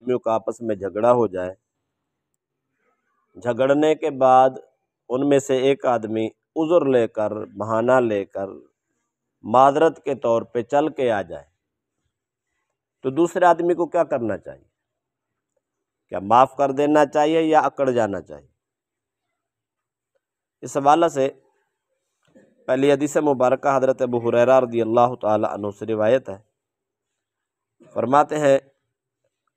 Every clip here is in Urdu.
آدمیوں کا آپس میں جھگڑا ہو جائے، جھگڑنے کے بعد ان میں سے ایک آدمی عذر لے کر، بہانہ لے کر، معذرت کے طور پہ چل کے آ جائے، تو دوسرے آدمی کو کیا کرنا چاہیے؟ کیا معاف کر دینا چاہیے یا اکڑ جانا چاہیے؟ اس حوالے سے پہلی حدیث مبارکہ حضرت ابو ہریرہ رضی اللہ تعالی عنہ سے روایت ہے، فرماتے ہیں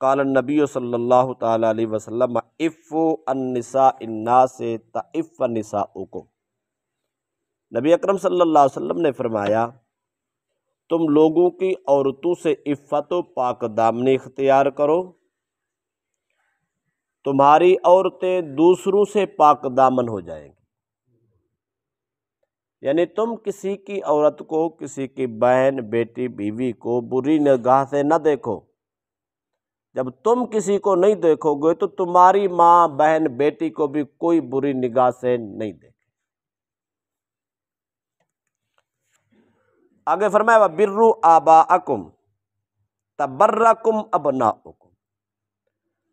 قال النبی صلی اللہ تعالی علیہ وسلم عفوا عن نساء الناس تعف نساؤکم، نبی اکرم صلی اللہ علیہ وسلم نے فرمایا تم لوگوں کی عورتوں سے عفت و پاک دامنی اختیار کرو، تمہاری عورتیں دوسروں سے پاک دامن ہو جائیں گی۔ یعنی تم کسی کی عورت کو، کسی کی بہن، بیٹی، بیوی کو بری نگاہ سے نہ دیکھو۔ جب تم کسی کو نہیں دیکھو گے تو تمہاری ماں، بہن، بیٹی کو بھی کوئی بری نگاہ سے نہیں دیکھے۔ آگے فرمایا وَبِرُّوا آبَاءَکُمْ تَبَرَّکُمْ أَبْنَاؤُکُمْ،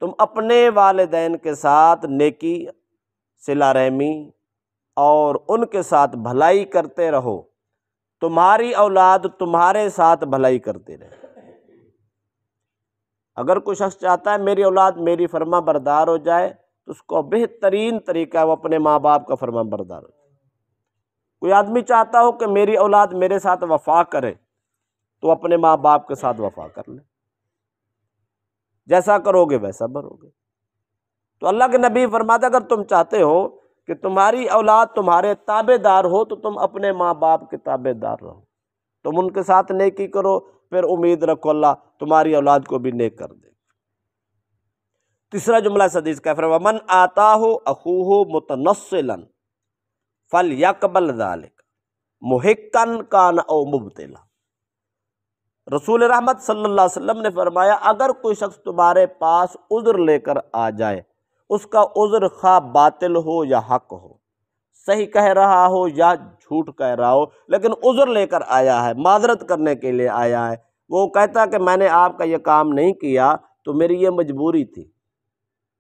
تم اپنے والدین کے ساتھ نیکی، صلہ رحمی اور ان کے ساتھ بھلائی کرتے رہو، تمہاری اولاد تمہارے ساتھ بھلائی کرتے رہے۔ اگر کوئی شخص چاہتا ہے میری اولاد میری فرما بردار ہو جائے تو اس کو بہترین طریقہ ہے وہ اپنے ماں باپ کا فرما بردار ہو جائے۔ کوئی آدمی چاہتا ہو کہ میری اولاد میرے ساتھ وفا کرے تو اپنے ماں باپ کے ساتھ وفا کر لے، جیسا کرو گے ویسا بھرو گے۔ تو اللہ کے نبی فرماتا اگر تم چاہتے ہو کہ تمہاری اولاد تمہارے تابع دار ہو تو تم اپنے ماں باپ کے تابع دار رہو، تم ان کے ساتھ نیکی کرو، پھر امید رکھو اللہ تمہاری اولاد کو بھی نیک کر دے۔ تیسرا جملہ اس حدیث کا ہے وَمَنْ آتَاهُ أَخُوهُ مُتَنَصِّلًا فَلْيَقْبَلْ ذَلِكَ مُحِقًّا كَانَ أَوْ مُبْطِلًا، رسول رحمت صلی اللہ علیہ وسلم نے فرمایا اگر کوئی شخص تمہارے پاس عذر لے کر آ جائے، اس کا عذر خواہ باطل ہو یا حق ہو، صحیح کہہ رہا ہو یا جھوٹ کہہ رہا ہو، لیکن عذر لے کر آیا ہے، معذرت کرنے کے لیے آیا ہے، وہ کہتا کہ میں نے آپ کا یہ کام نہیں کیا تو میری یہ مجبوری تھی،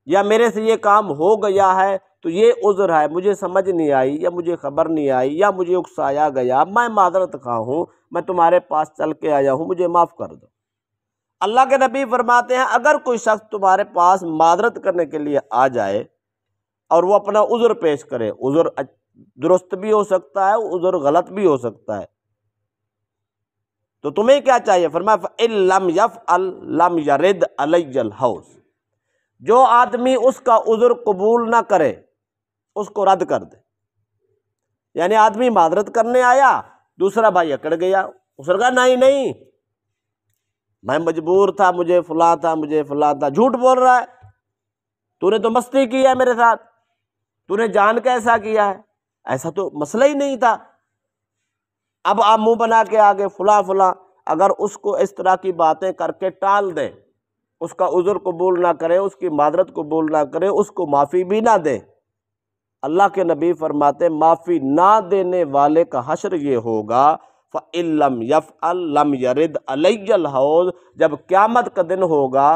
یا میرے سے یہ کام ہو گیا ہے تو یہ عذر ہے، مجھے سمجھ نہیں آئی یا مجھے خبر نہیں آئی یا مجھے اکسایا گیا، میں معذرت خواہ ہوں، میں تمہارے پاس چل کے آیا ہوں، مجھے معاف کر دو۔ اللہ کے نبی فرماتے ہیں اگر کوئی شخص تمہارے پاس معذرت کرنے کے لیے آ جائے اور وہ اپنا عذر پیش کرے، عذر درست بھی ہو سکتا ہے، عذر غلط بھی ہو سکتا ہے، تو تمہیں کیا چاہیے؟ فرمایا فَإِن لَمْ يَفْعَلْ لَمْ يَرِدْ عَلَيَّ الْحَوْض، جو آدمی اس کا عذر قبول نہ کرے اس کو رد کر دے۔ یعنی آدمی معذرت کرنے آیا، دوسرا بھائی اکڑ گیا، اس نے کہا نہیں میں مجبور تھا، مجھے فلاں تھا، مجھے فلاں تھا، جھوٹ بول رہا ہے، تو نے تو مستی کی ہے میرے ساتھ، تو نے جان کے ایسا کیا ہے، ایسا تو مسئلہ ہی نہیں تھا۔ اب آپ منہ بنا کے آگے فلاں اگر اس کو اس طرح کی باتیں کر کے ٹال دیں، اس کا عذر قبول نہ کرے، اس کی معذرت قبول نہ کرے، اس کو معافی بھی نہ دے، اللہ کے نبی فرماتے معافی نہ دینے والے کا حشر یہ ہوگا فَإِن لَمْ يَفْعَلْ لَمْ يَرِدْ عَلَيَّ الْحَوْض، جب قیامت کا دن ہوگا،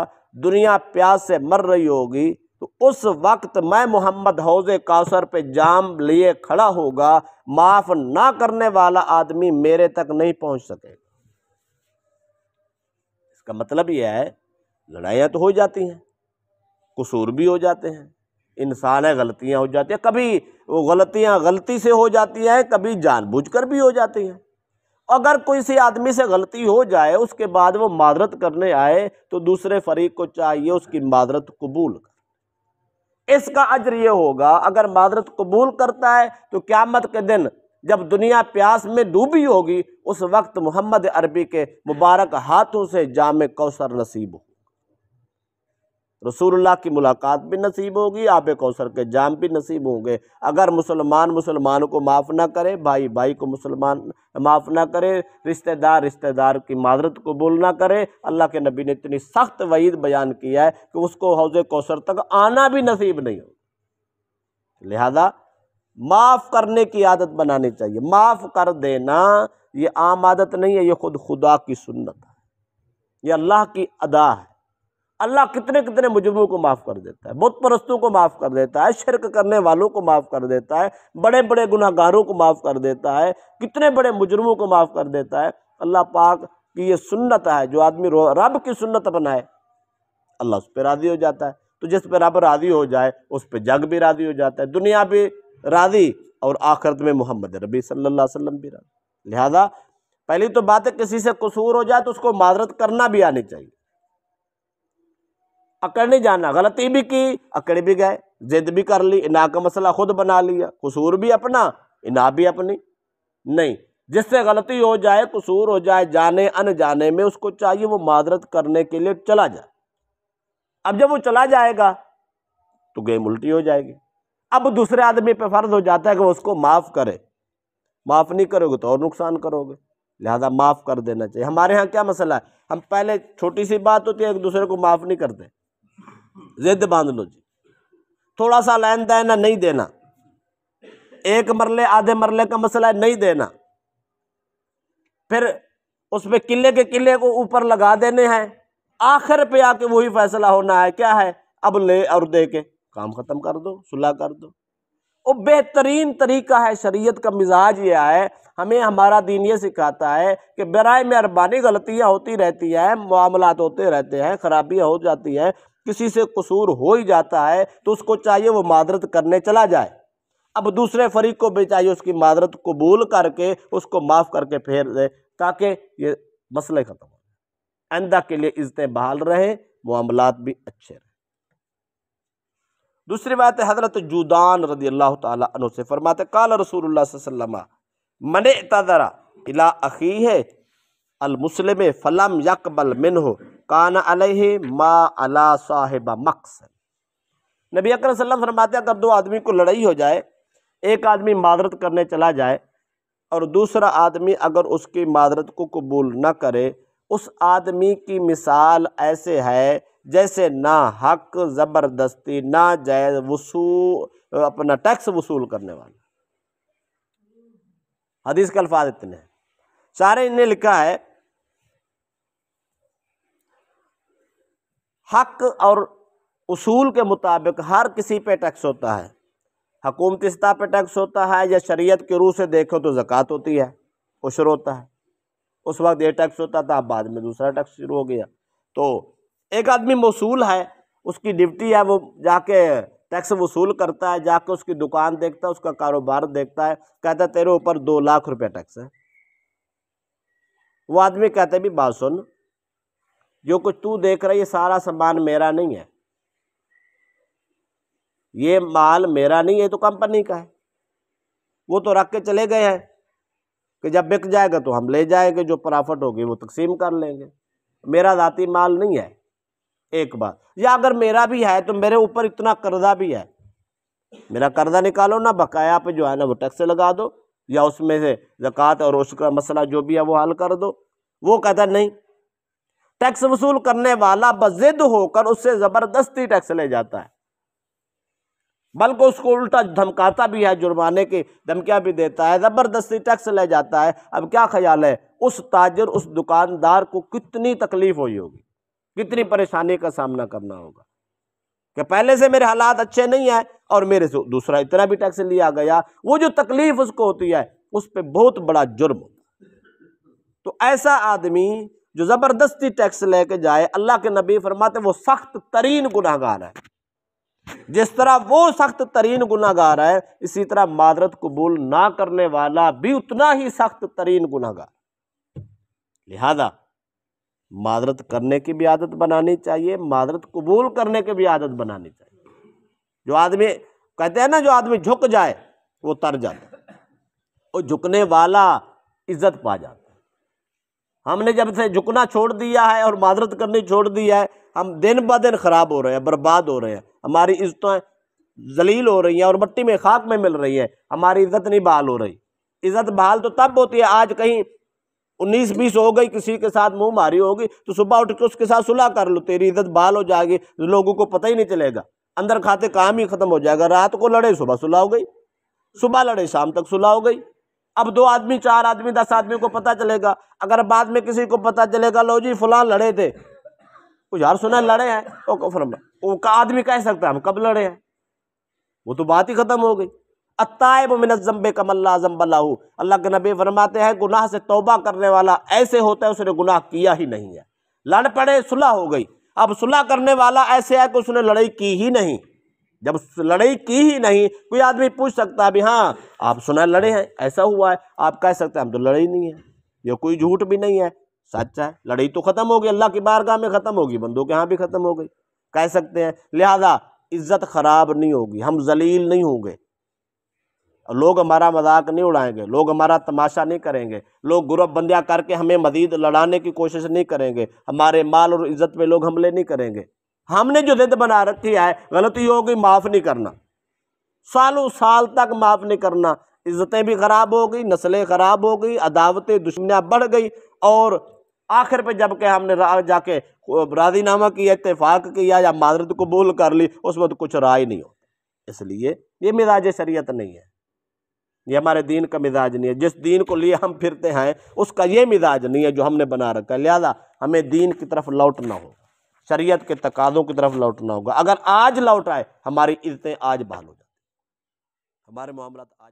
دنیا پیاس سے مر رہی ہوگی، تو اس وقت میں محمد حوض کوثر پہ جام لیے کھڑا ہوگا، معاف نہ کرنے والا آدمی میرے تک نہیں پہنچ سکے گا۔ اس کا مطلب یہ ہے لڑائیاں تو ہو جاتی ہیں، قصور بھی ہو جاتے ہیں، انسان ہے غلطیاں ہو جاتی ہیں، کبھی وہ غلطیاں غلطی سے ہو جاتی ہیں، کبھی جان بوجھ کر بھی ہو جاتی ہیں۔ اگر کوئی سی آدمی سے غلطی ہو جائے اس کے بعد وہ معذرت کرنے آئے تو دوسرے فریق کو چاہیے اس کی معذرت قبول کر۔ اس کا اجر یہ ہوگا اگر معذرت قبول کرتا ہے تو قیامت کے دن جب دنیا پیاس میں ڈوبی ہوگی اس وقت محمد عربی کے مبارک ہاتھوں سے جام کوثر نصیب ہو، رسول اللہ کی ملاقات بھی نصیب ہوگی، آب کوثر کے جام بھی نصیب ہوں گے۔ اگر مسلمان کو معاف نہ کرے، بھائی کو مسلمان معاف نہ کرے، رشتہ دار کی معذرت قبول نہ کرے، اللہ کے نبی نے اتنی سخت وعید بیان کیا ہے کہ اس کو حوض کوثر تک آنا بھی نصیب نہیں ہو۔ لہذا معاف کرنے کی عادت بنانی چاہیے۔ معاف کر دینا یہ عام عادت نہیں ہے، یہ خود خدا کی سنت ہے، یہ اللہ کی ادا ہے۔ اللہ کتنے کتنے مجرموں کو معاف کر دیتا ہے، بت پرستوں کو معاف کر دیتا ہے، شرک کرنے والوں کو معاف کر دیتا ہے، بڑے بڑے گناہ گاروں کو معاف کر دیتا ہے، کتنے بڑے مجرموں کو معاف کر دیتا ہے۔ اللہ پاک کی یہ سنت ہے، جو آدمی رب کی سنت اپنائے اللہ اس پہ راضی ہو جاتا ہے۔ تو جس پہ رب راضی ہو جائے اس پہ جگ بھی راضی ہو جاتا ہے، دنیا بھی راضی اور آخرت میں محمد ربی صلی اللہ علیہ وسلم بھی راضی۔ لہذا پہلی تو بات ہے کسی سے قصور ہو جائے تو اس کو معذرت کرنا بھی آنی چاہیے، اکڑ نہیں جانا، غلطی بھی کی اکڑ بھی گئے، ضد بھی کر لی، اناء کا مسئلہ خود بنا لیا، قصور بھی اپنا اناء بھی اپنی نہیں۔ جس سے غلطی ہو جائے، قصور ہو جائے جانے انجانے میں، اس کو چاہیے وہ معذرت کرنے کے لیے چلا جائے۔ اب جب وہ چلا جائے گا تو گیم الٹی ہو جائے گی، اب دوسرے آدمی پہ فرض ہو جاتا ہے کہ وہ اس کو معاف کرے، معاف نہیں کرو گے تو اور نقصان کرو گے، لہذا معاف کر دینا چاہیے۔ ہمارے ہاں کیا مسئلہ ہے، ہم پہلے چھوٹی سی بات ہوتی ہے ایک دوسرے کو معاف نہیں کرتے، ضد باندھ لو جی، تھوڑا سا لین دین نہیں دینا، ایک مرلے آدھے مرلے کا مسئلہ ہے نہیں دینا، پھر اس پہ قلعے کے قلعے کو اوپر لگا دینے ہیں، آخر پہ آ کے وہی فیصلہ ہونا ہے کیا ہے، اب لے اور دے کے کام ختم کر دو، صلح کر دو۔ وہ بہترین طریقہ ہے، شریعت کا مزاج یہ ہے، ہمیں ہمارا دین یہ سکھاتا ہے کہ برائے مہربانی غلطیاں ہوتی رہتی ہیں، معاملات ہوتے رہتے ہیں، خرابیاں ہو جاتی ہیں، کسی سے قصور ہو ہی جاتا ہے تو اس کو چاہیے وہ معذرت کرنے چلا جائے۔ اب دوسرے فریق کو بھی چاہیے اس کی معذرت قبول کر کے اس کو معاف کر کے پھیر دے، تاکہ یہ مسئلے ختم ہو جائے، آئندہ کے لیے عزتیں بحال رہیں، معاملات بھی اچھے رہیں۔ دوسری بات ہے حضرت جودان رضی اللہ تعالی عنہ سے فرماتے قال رسول اللہ صلی اللہ علیہ وسلم من اعتذر الی اخیہ المسلم فلم یقبل منہ کان علیہ ما علی صاحب مقصد۔ نبی اکرم صلی اللہ علیہ وسلم فرماتے ہیں اگر دو آدمی کو لڑائی ہو جائے، ایک آدمی معذرت کرنے چلا جائے اور دوسرا آدمی اگر اس کی معذرت کو قبول نہ کرے، اس آدمی کی مثال ایسے ہے جیسے نہ حق زبردستی ناجائز اپنا ٹیکس وصول کرنے والا۔ حدیث کے الفاظ اتنے ہیں، سارے نے لکھا ہے حق اور اصول کے مطابق ہر کسی پہ ٹیکس ہوتا ہے، حکومتی سطح پہ ٹیکس ہوتا ہے یا شریعت کے روح سے دیکھو تو زکوٰۃ ہوتی ہے، عشر ہوتا ہے، اس وقت یہ ٹیکس ہوتا تھا، بعد میں دوسرا ٹیکس شروع ہو گیا۔ تو ایک آدمی موصول ہے، اس کی ڈیوٹی ہے وہ جا کے ٹیکس وصول کرتا ہے، جا کے اس کی دکان دیکھتا ہے، اس کا کاروبار دیکھتا ہے، کہتا ہے تیرے اوپر 2 لاکھ روپے ٹیکس ہے۔ وہ آدمی کہتا ہے بھی بات سن، جو کچھ تو دیکھ رہا ہے یہ سارا سامان میرا نہیں ہے، یہ مال میرا نہیں ہے، تو کمپنی کا ہے، وہ تو رکھ کے چلے گئے ہیں کہ جب بک جائے گا تو ہم لے جائیں گے، جو پرافٹ ہوگی وہ تقسیم کر لیں گے، میرا ذاتی مال نہیں ہے۔ ایک بات، یا اگر میرا بھی ہے تو میرے اوپر اتنا قرضہ بھی ہے، میرا قرضہ نکالو نا، بقایا پہ جو ہے نا وہ ٹیکس لگا دو، یا اس میں سے زکوٰۃ اور اس کا مسئلہ جو بھی ہے وہ حل کر دو۔ وہ کہتا نہیں، ٹیکس وصول کرنے والا بضد ہو کر اس سے زبردستی ٹیکس لے جاتا ہے، بلکہ اس کو الٹا دھمکاتا بھی ہے، جرمانے کی دھمکیاں بھی دیتا ہے، زبردستی ٹیکس لے جاتا ہے۔ اب کیا خیال ہے اس تاجر، اس دکاندار کو کتنی تکلیف ہوئی ہوگی، کتنی پریشانی کا سامنا کرنا ہوگا کہ پہلے سے میرے حالات اچھے نہیں ہیں اور میرے سے دوسرا اتنا بھی ٹیکس لیا گیا، وہ جو تکلیف اس کو ہوتی ہے اس پہ بہت بڑا جرم ہوتا ہے۔ تو ایسا آدمی جو زبردستی ٹیکس لے کے جائے، اللہ کے نبی فرماتے وہ سخت ترین گناہ گار ہے۔ جس طرح وہ سخت ترین گناہ گار ہے، اسی طرح معذرت قبول نہ کرنے والا بھی اتنا ہی سخت ترین گناہ گار۔ لہذا معذرت کرنے کی بھی عادت بنانی چاہیے، معذرت قبول کرنے کی بھی عادت بنانی چاہیے۔ جو آدمی کہتے ہیں نا جو آدمی جھک جائے وہ تر جاتا ہے، اور جھکنے والا عزت پا جاتا ہے۔ ہم نے جب سے جھکنا چھوڑ دیا ہے اور معذرت کرنی چھوڑ دی ہے، ہم دن بہ دن خراب ہو رہے ہیں، برباد ہو رہے ہیں، ہماری عزتیں ذلیل ہو رہی ہیں اور مٹی میں خاک میں مل رہی ہیں، ہماری عزت نہیں بحال ہو رہی۔ عزت بحال تو تب ہوتی ہے آج کہیں 19-20 ہو گئی، کسی کے ساتھ منہ ماری ہوگی تو صبح اٹھ کے اس کے ساتھ صلح کر لو، تیری عزت بحال ہو جائے گی، لوگوں کو پتہ ہی نہیں چلے گا، اندر کھاتے کام ہی ختم ہو جائے گا۔ رات کو لڑے صبح صلح ہو گئی، صبح لڑے شام تک صلح ہو گئی۔ اب 2 آدمی 4 آدمی 10 آدمی کو پتہ چلے گا، اگر بعد میں کسی کو پتہ چلے گا لو جی فلاں لڑے تھے، کچھ یار سنا لڑے ہیں، وہ کا آدمی کہہ سکتا ہے ہم کب لڑے ہیں، وہ تو بات ہی ختم ہو گئی۔ التائب من الذنب کمن لا ذنب لہ، اللہ کے نبی فرماتے ہیں گناہ سے توبہ کرنے والا ایسے ہوتا ہے اس نے گناہ کیا ہی نہیں ہے۔ لڑ پڑے صلح ہو گئی، اب صلح کرنے والا ایسے ہے کہ اس نے لڑائی کی ہی نہیں۔ جب لڑائی کی ہی نہیں، کوئی آدمی پوچھ سکتا ہے بھی ہاں آپ سنا لڑے ہیں، ایسا ہوا ہے، آپ کہہ سکتے ہیں ہم تو لڑے ہی نہیں ہیں، یہ کوئی جھوٹ بھی نہیں ہے، سچ ہے، لڑائی تو ختم ہوگی، اللہ کی بارگاہ میں ختم ہوگی، بندوں کے ہاں بھی ختم ہو گئی، کہہ سکتے ہیں۔ لہذا عزت خراب نہیں ہوگی، ہم ذلیل نہیں ہوں گے، لوگ ہمارا مذاق نہیں اڑائیں گے، لوگ ہمارا تماشا نہیں کریں گے، لوگ گروپ بندیاں کر کے ہمیں مزید لڑانے کی کوشش نہیں کریں گے، ہمارے مال اور عزت پہ لوگ حملے نہیں کریں گے۔ ہم نے جو ضد بنا رکھی ہے غلطی ہوگی معاف نہیں کرنا، سالوں سال تک معاف نہیں کرنا، عزتیں بھی خراب ہو گئی، نسلیں خراب ہو گئی، عداوتیں دشمنیاں بڑھ گئی، اور آخر پہ جب کہ ہم نے جا کے راضی نامہ کیا، اتفاق کیا یا معذرت قبول کر لی، اس وقت کچھ رائے نہیں ہوتا۔ اس لیے یہ مزاج شریعت نہیں ہے، یہ ہمارے دین کا مزاج نہیں ہے، جس دین کو لیے ہم پھرتے ہیں اس کا یہ مزاج نہیں ہے جو ہم نے بنا رکھا ہے۔ لہذا ہمیں دین کی طرف لوٹنا ہو، شریعت کے تقاضوں کی طرف لوٹنا ہوگا۔ اگر آج لوٹ آئے ہماری عزتیں آج بحال ہو جاتی، ہمارے معاملات آج